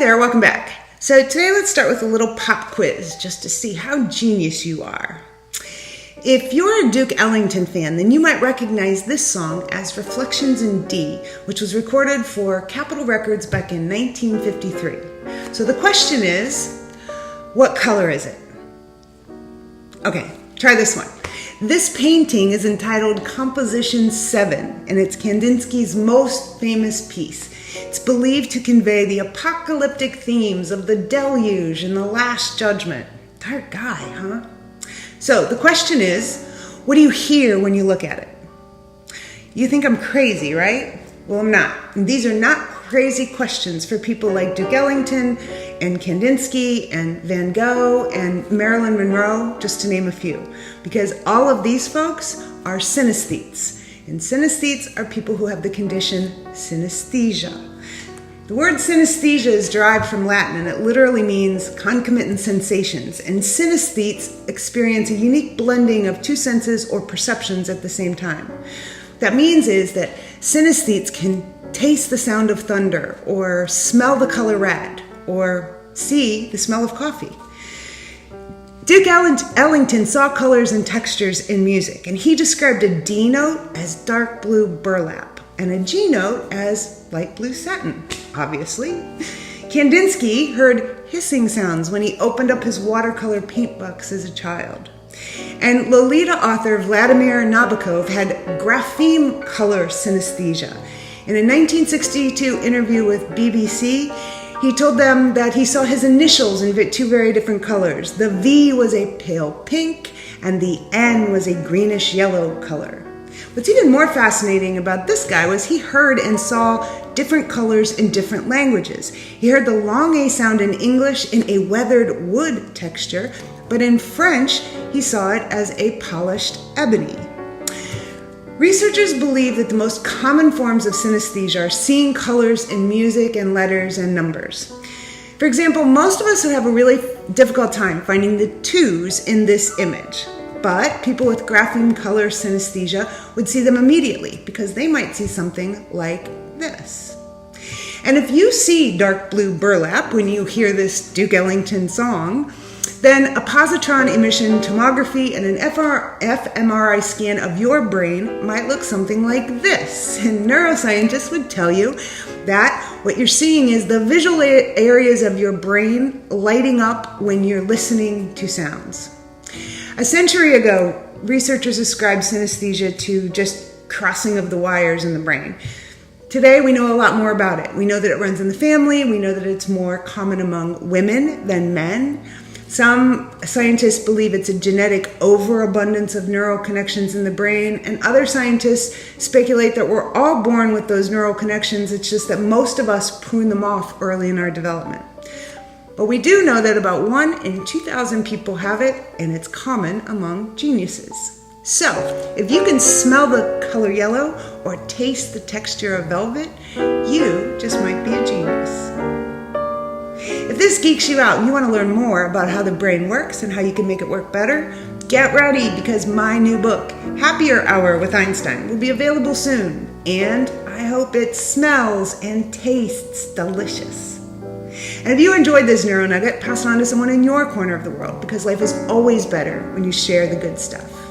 there, welcome back. So today let's start with a little pop quiz just to see how genius you are. If you're a Duke Ellington fan, then you might recognize this song as Reflections in D, which was recorded for Capitol Records back in 1953. So the question is, what color is it? Okay, try this one. This painting is entitled Composition 7, and it's Kandinsky's most famous piece. It's believed to convey the apocalyptic themes of the deluge and the Last Judgment. Dark guy, huh? So the question is, what do you hear when you look at it? You think I'm crazy, right? Well, I'm not. And these are not crazy questions for people like Duke Ellington and Kandinsky and Van Gogh and Marilyn Monroe, just to name a few. Because all of these folks are synesthetes. And synesthetes are people who have the condition synesthesia. The word synesthesia is derived from Latin, and it literally means concomitant sensations. And synesthetes experience a unique blending of two senses or perceptions at the same time. What that means is that synesthetes can taste the sound of thunder, or smell the color red, or see the smell of coffee. Duke Ellington saw colors and textures in music, and he described a D note as dark blue burlap, and a G note as light blue satin, obviously. Kandinsky heard hissing sounds when he opened up his watercolor paint box as a child. And Lolita author Vladimir Nabokov had grapheme color synesthesia. In a 1962 interview with BBC, he told them that he saw his initials in two very different colors. The V was a pale pink, and the N was a greenish yellow color. What's even more fascinating about this guy was he heard and saw different colors in different languages. He heard the long A sound in English in a weathered wood texture, but in French, he saw it as a polished ebony. Researchers believe that the most common forms of synesthesia are seeing colors in music and letters and numbers. For example, most of us would have a really difficult time finding the twos in this image. But people with grapheme color synesthesia would see them immediately because they might see something like this. And if you see dark blue burlap when you hear this Duke Ellington song, then a positron emission tomography and an fMRI scan of your brain might look something like this. And neuroscientists would tell you that what you're seeing is the visual areas of your brain lighting up when you're listening to sounds. A century ago, researchers ascribed synesthesia to just crossing of the wires in the brain. Today, we know a lot more about it. We know that it runs in the family. We know that it's more common among women than men. Some scientists believe it's a genetic overabundance of neural connections in the brain, and other scientists speculate that we're all born with those neural connections. It's just that most of us prune them off early in our development. But we do know that about 1 in 2,000 people have it, and it's common among geniuses. So, if you can smell the color yellow or taste the texture of velvet, you just might be a genius. If this geeks you out and you want to learn more about how the brain works and how you can make it work better, get ready because my new book, Happier Hour with Einstein, will be available soon. And I hope it smells and tastes delicious. And if you enjoyed this Neuro Nugget, pass it on to someone in your corner of the world because life is always better when you share the good stuff.